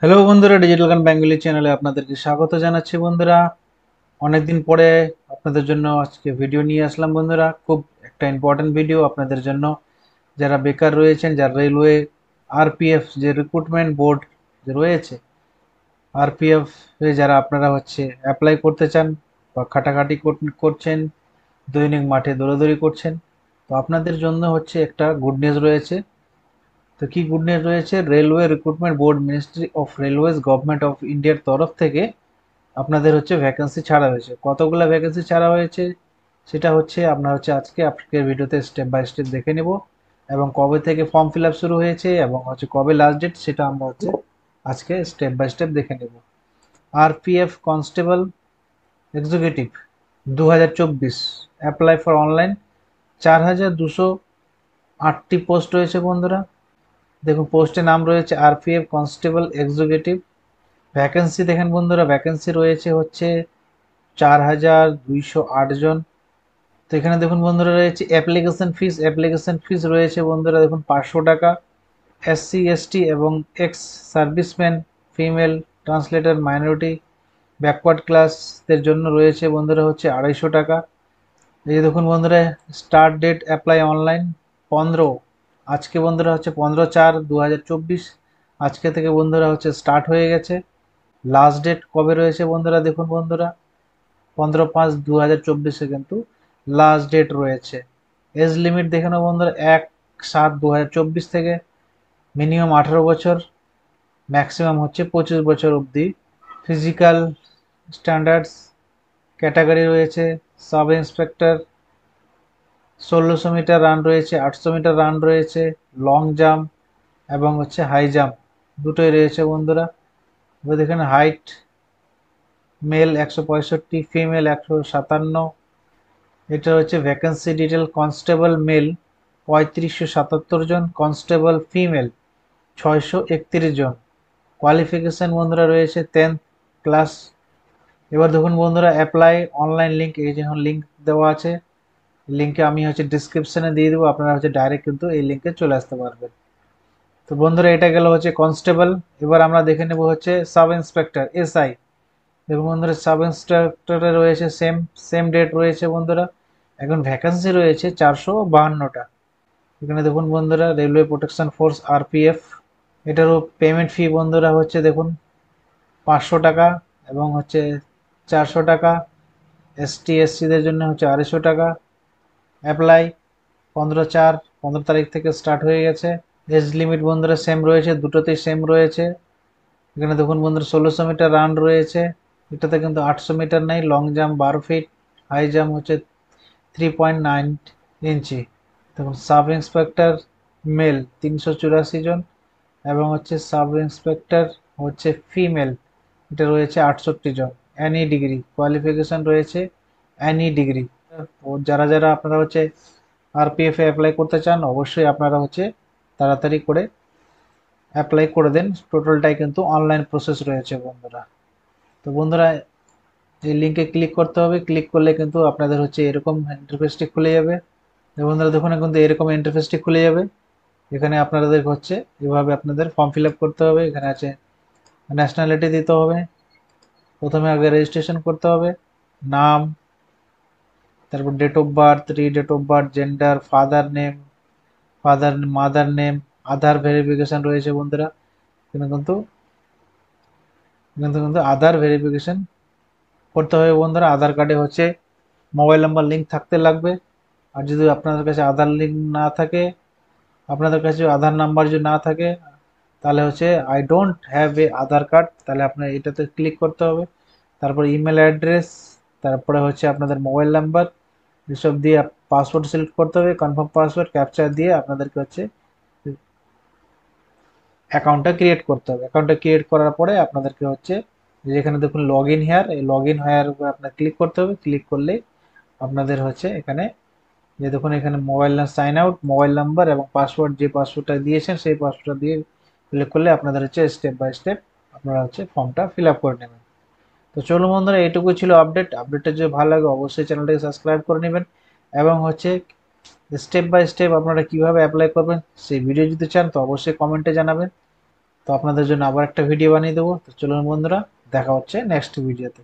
Hello বন্ধুরা, digital গান Bengali চ্যানেলে আপনাদেরকে স্বাগত জানাচ্ছি। বন্ধুরা, অনেকদিন পরে আপনাদের জন্য আজকে ভিডিও নিয়ে আসলাম। বন্ধুরা, খুব একটা ইম্পর্টেন্ট ভিডিও আপনাদের জন্য, যারা বেকার রয়েছেন, যারা রেলওয়ে আরপিএফ যে রিক্রুটমেন্ট বোর্ড যে রয়েছে, আরপিএফ এ যারা আপনারা অ্যাপ্লাই করতে চান বা খাটাখাটি করছেন, দৈনিক মাঠে দৌড়াদৌড়ি করছেন, তো আপনাদের জন্য একটা গুড নিউজ রয়েছে। তো কি গুড নিউজ রয়েছে? Railway recruitment board, ministry of railways, government of ইন্ডিয়ার তরফ থেকে আপনাদের ভ্যাকেন্সি ছাড়া হয়েছে। কতগুলো ভ্যাকেন্সি ছাড়া হয়েছে সেটা আমরা আজকে আপনাদের ভিডিওতে স্টেপ বাই স্টেপ দেখে নেব, এবং কবে থেকে ফর্ম ফিল আপ শুরু হয়েছে এবং কবে লাস্ট ডেট সেটা আমরা আজকে স্টেপ বাই স্টেপ দেখে নেব। RPF constable executive 2024 apply for online, 4208টি পোস্ট রয়েছে। বন্ধুরা দেখুন, পোস্টের নাম রয়েছে আরপিএফ কনস্টেবল এক্সিকিউটিভ। ভ্যাকেন্সি দেখেন বন্ধুরা, ভ্যাকেন্সি রয়েছে 4208 জন। তো এখানে দেখুন বন্ধুরা, রয়েছে অ্যাপ্লিকেশন ফিস রয়েছে বন্ধুরা, দেখুন 500 টাকা। এসসি এসটি এবং ex serviceman, female, translator, minority, backward ক্লাসদের জন্য রয়েছে বন্ধুরা 250 টাকা। এই যে দেখুন বন্ধুরা, স্টার্ট ডেট অ্যাপ্লাই অনলাইন 15, আজকে বন্ধুরা 15/4/2024, আজকে থেকে বন্ধুরা স্টার্ট হয়ে গেছে। লাস্ট ডেট কবে রয়েছে বন্ধুরা? দেখুন বন্ধুরা, 15/5/2024 কিন্তু লাস্ট ডেট রয়েছে। এজ লিমিট দেখে নাও বন্ধুরা, 1/7/2024 থেকে মিনিমাম 18 বছর, ম্যাক্সিমাম 25 বছর অবধি। ফিজিক্যাল স্ট্যান্ডার্ডস ক্যাটাগরি রয়েছে সাব ইন্সপেক্টর, 1600 মিটার রান রয়েছে, 800 মিটার রান রয়েছে, লং জাম্প এবং হাই জাম্প দুটোই রয়েছে বন্ধুরা। এবার দেখেন হাইট, মেল 165, ফিমেল 157। এটা ভ্যাকেন্সি ডিটেল। কনস্টেবল মেল 3577 জন, কনস্টেবল ফিমেল 631 জন। কোয়ালিফিকেশন বন্ধুরা রয়েছে 10th ক্লাস। এবার দেখুন বন্ধুরা, অ্যাপ্লাই অনলাইন লিঙ্ক, এই যে লিঙ্ক দেওয়া আছে, লিঙ্কে আমি ডিসক্রিপশনে দিয়ে দেবো, আপনারা ডাইরেক্ট কিন্তু এই লিঙ্কে চলে আসতে পারবেন। তো বন্ধুরা, এটা গেল কনস্টেবল। এবার আমরা দেখে নেব সাব ইন্সপেক্টর এসআই। দেখুন বন্ধুরা, সাব ইন্সপেক্টরে রয়েছে সেম সেম ডেট রয়েছে বন্ধুরা। এখন ভ্যাকেন্সি রয়েছে 452টা। এখানে দেখুন বন্ধুরা, রেলওয়ে প্রোটেকশন ফোর্স আরপিএফ, এটারও পেমেন্ট ফি বন্ধুরা দেখুন 500 টাকা এবং 400 টাকা। এসটি এসসিদের জন্য 250 টাকা। অ্যাপ্লাই 15/4/15 তারিখ থেকে স্টার্ট হয়ে গেছে। এজ লিমিট বন্ধুরা সেম রয়েছে, দুটোতেই সেম রয়েছে। এখানে দেখুন বন্ধুরা, 1600 মিটার রান রয়েছে, এটাতে কিন্তু 800 মিটার নেই। Long jump 12 feet, high jump 3.9 inch. দেখুন সাব ইন্সপেক্টর মেল 384 জন এবং সাব ইন্সপেক্টর ফিমেল, এটা রয়েছে 68 জন। অ্যানি ডিগ্রি কোয়ালিফিকেশন রয়েছে, অ্যানি ডিগ্রি। যারা যারা আপনারা আরপিএফ এ অ্যাপ্লাই করতে চান, অবশ্যই আপনারা তাড়াতাড়ি করে অ্যাপ্লাই করে দেন। টোটালটাই কিন্তু অনলাইন প্রসেস রয়েছে বন্ধুরা। তো বন্ধুরা, এই লিঙ্কে ক্লিক করতে হবে, ক্লিক করলে কিন্তু আপনাদের এরকম ইন্টারফেসটি খুলে যাবে। বন্ধুরা দেখুন, কিন্তু এরকম ইন্টারফেসটি খুলে যাবে। এখানে আপনাদের এভাবে আপনাদের ফর্ম ফিল আপ করতে হবে। এখানে আছে ন্যাশনালিটি দিতে হবে, প্রথমে আগে রেজিস্ট্রেশন করতে হবে, নাম, তারপর date of birth, date of birth, gender, father name, mother name, Aadhaar verification রয়েছে বন্ধুরা। এখানে কিন্তু আধার ভেরিফিকেশন করতে হবে বন্ধুরা। আধার কার্ডে মোবাইল নাম্বার লিঙ্ক থাকতে লাগবে। আর যদি আপনাদের কাছে আধার লিঙ্ক না থাকে, আপনাদের কাছে আধার নাম্বার যদি না থাকে, তাহলে I don't have a Aadhaar card, তাহলে আপনার এটাতে ক্লিক করতে হবে। তারপর ইমেল অ্যাড্রেস, তারপরে আপনাদের মোবাইল নাম্বার, এসব দিয়ে পাসওয়ার্ড সিলেক্ট করতে হবে, কনফার্ম পাসওয়ার্ড ক্যাপচার দিয়ে আপনাদেরকে অ্যাকাউন্টটা ক্রিয়েট করতে হবে। অ্যাকাউন্টটা ক্রিয়েট করার পরে আপনাদেরকে যেখানে দেখুন লগ ইন হেয়ার, এই লগ ইন হেয়ার উপরে আপনার ক্লিক করতে হবে। ক্লিক করলে আপনাদের এখানে যে দেখুন, এখানে mobile sign out, mobile number এবং পাসওয়ার্ড, যে পাসওয়ার্ডটা দিয়েছেন সেই পাসওয়ার্ডটা দিয়ে ক্লিক করলে আপনাদের স্টেপ বাই স্টেপ আপনারা ফর্মটা ফিল আপ করে নেবেন। তো চলুন বন্ধুরা, এইটুকু ছিল আপডেটটা যদি ভালো লাগে অবশ্যই চ্যানেলটাকে সাবস্ক্রাইব করে নেবেন, এবং স্টেপ বাই স্টেপ আপনারা কিভাবে অ্যাপ্লাই করবেন সেই ভিডিও যদি চান তো অবশ্যই কমেন্টে জানাবেন। তো আপনাদের জন্য আবার একটা ভিডিও বানিয়ে দেবো। তো চলুন বন্ধুরা, দেখা হচ্ছে নেক্সট ভিডিওতে।